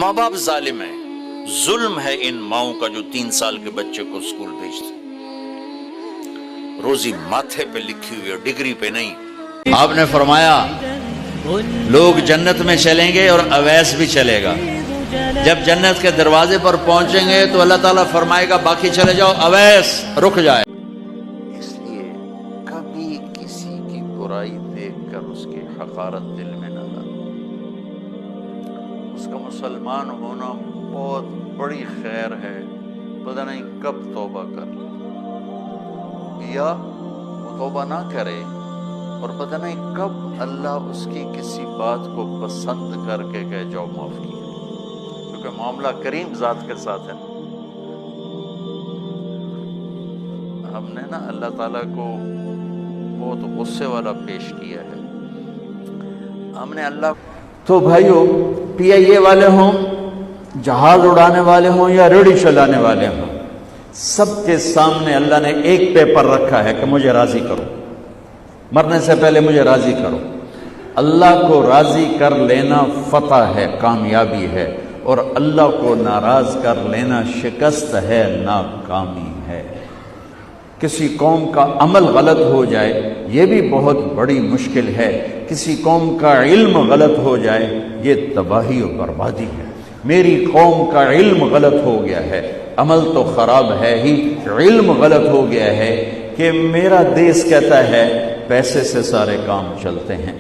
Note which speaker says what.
Speaker 1: ماں باپ ظالم ہیں، ظلم ہے ان ماؤں کا جو 3 سال کے بچے کو اسکول بھیجتے، روزی ماتھے پہ لکھی ہوئی ہے، ڈگری پہ نہیں۔ آپ نے فرمایا لوگ جنت میں چلیں گے اور اویس بھی چلے گا۔ جب جنت کے دروازے پر پہنچیں گے تو اللہ تعالیٰ فرمائے گا باقی چلے جاؤ، اویس رک جائے۔ اس لیے کبھی کسی کی برائی دیکھ کر اس کی حقارت دل میں نہ لا۔ اس کا مسلمان ہونا بہت بڑی خیر ہے، پتہ نہیں کب توبہ کر لے، یا وہ توبہ نہ کرے اور پتہ نہیں کب اللہ اس کی کسی بات کو پسند کر کے کہ جاؤ معاف کیا، کیونکہ معاملہ کریم ذات کے ساتھ ہے۔ ہم نے نا اللہ تعالیٰ کو بہت غصے والا پیش کیا ہے۔ ہم نے اللہ
Speaker 2: تو بھائیو، پی آئی اے والے ہوں، جہاز اڑانے والے ہوں یا ریڑھی چلانے والے ہوں، سب کے سامنے اللہ نے ایک پیپر رکھا ہے کہ مجھے راضی کرو، مرنے سے پہلے مجھے راضی کرو۔ اللہ کو راضی کر لینا فتح ہے، کامیابی ہے، اور اللہ کو ناراض کر لینا شکست ہے، ناکامی ہے۔ کسی قوم کا عمل غلط ہو جائے یہ بھی بہت بڑی مشکل ہے، کسی قوم کا علم غلط ہو جائے یہ تباہی و بربادی ہے۔ میری قوم کا علم غلط ہو گیا ہے، عمل تو خراب ہے ہی، علم غلط ہو گیا ہے کہ میرا دیس کہتا ہے پیسے سے سارے کام چلتے ہیں،